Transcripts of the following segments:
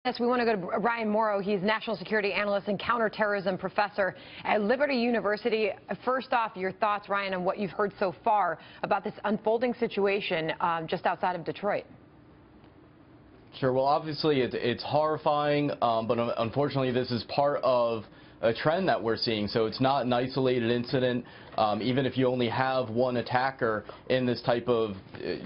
Yes, we want to go to Ryan Mauro. He's national security analyst and counterterrorism professor at Liberty University. First off, your thoughts, Ryan, on what you've heard so far about this unfolding situation just outside of Detroit. Sure. Well, obviously, it's horrifying, but unfortunately, this is part of a trend that we're seeing. So it's not an isolated incident. Even if you only have one attacker in this type of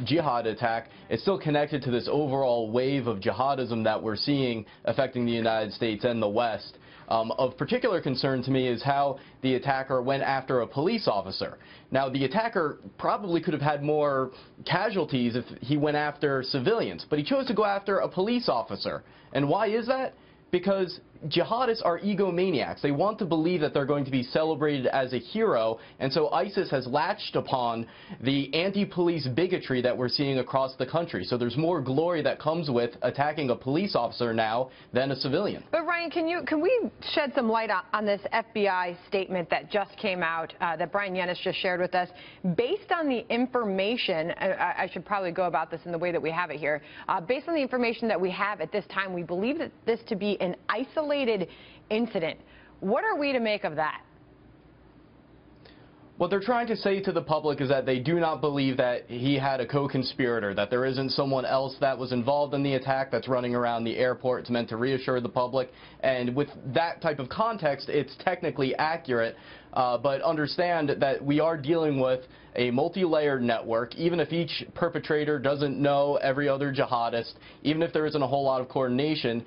jihad attack, it's still connected to this overall wave of jihadism that we're seeing affecting the United States and the West. Of particular concern to me is how the attacker went after a police officer. Now, the attacker probably could have had more casualties if he went after civilians, but he chose to go after a police officer. And why is that? Because jihadists are egomaniacs. They want to believe that they're going to be celebrated as a hero, and so ISIS has latched upon the anti-police bigotry that we're seeing across the country. So there's more glory that comes with attacking a police officer now than a civilian. But Ryan, can we shed some light on this FBI statement that just came out that Brian Yennis just shared with us? Based on the information, I should probably go about this in the way that we have it here. Based on the information that we have at this time, we believe that this to be an isolated incident. What are we to make of that? What they're trying to say to the public is that they do not believe that he had a co-conspirator, that there isn't someone else that was involved in the attack that's running around the airport. It's meant to reassure the public. And with that type of context, it's technically accurate. But understand that we are dealing with a multi-layered network. Even if each perpetrator doesn't know every other jihadist, even if there isn't a whole lot of coordination,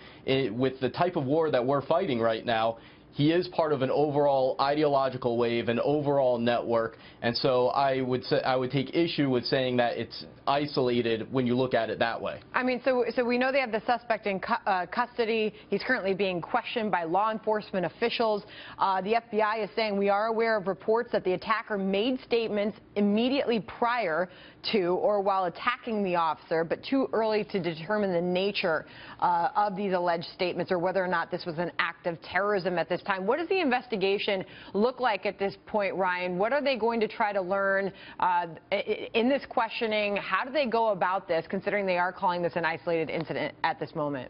with the type of war that we're fighting right now, he is part of an overall ideological wave, an overall network, and so I would take issue with saying that it's isolated when you look at it that way. I mean, so we know they have the suspect in custody. He's currently being questioned by law enforcement officials. The FBI is saying we are aware of reports that the attacker made statements immediately prior to or while attacking the officer, but too early to determine the nature of these alleged statements or whether or not this was an act of terrorism at this time. What does the investigation look like at this point, Ryan? What are they going to try to learn in this questioning? How do they go about this, considering they are calling this an isolated incident at this moment?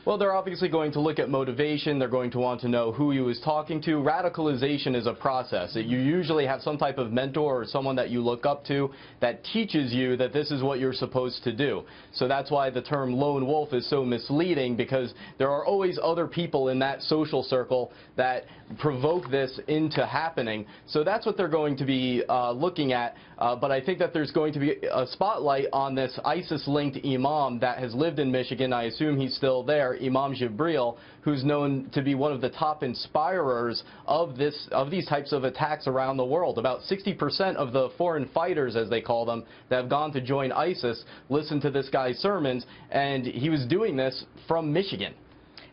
Well, they're obviously going to look at motivation. They're going to want to know who he was talking to. Radicalization is a process. You usually have some type of mentor or someone that you look up to that teaches you that this is what you're supposed to do. So that's why the term lone wolf is so misleading, because there are always other people in that social circle that provoke this into happening. So that's what they're going to be looking at. But I think that there's going to be a spotlight on this ISIS-linked imam that has lived in Michigan. I assume he's still there. Imam Jibril, who's known to be one of the top inspirers of these types of attacks around the world. About 60% of the foreign fighters, as they call them, that have gone to join ISIS listen to this guy's sermons, and he was doing this from Michigan.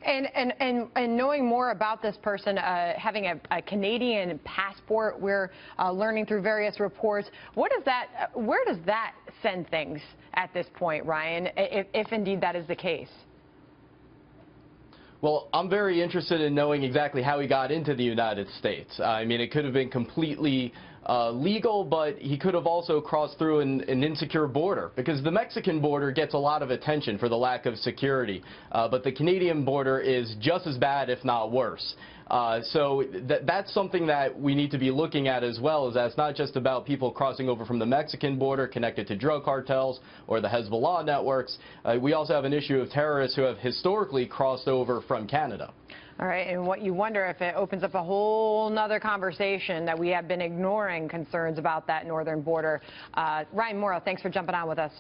And knowing more about this person, having a Canadian passport, we're learning through various reports. Where does that send things at this point, Ryan, if indeed that is the case? Well, I'm very interested in knowing exactly how he got into the United States. I mean, it could have been completely legal, but he could have also crossed through an insecure border, because the Mexican border gets a lot of attention for the lack of security, but the Canadian border is just as bad, if not worse. So that's something that we need to be looking at as well, is that's not just about people crossing over from the Mexican border connected to drug cartels or the Hezbollah networks. We also have an issue of terrorists who have historically crossed over from Canada. All right, and what you wonder if it opens up a whole nother conversation that we have been ignoring, concerns about that northern border. Ryan Mauro, thanks for jumping on with us.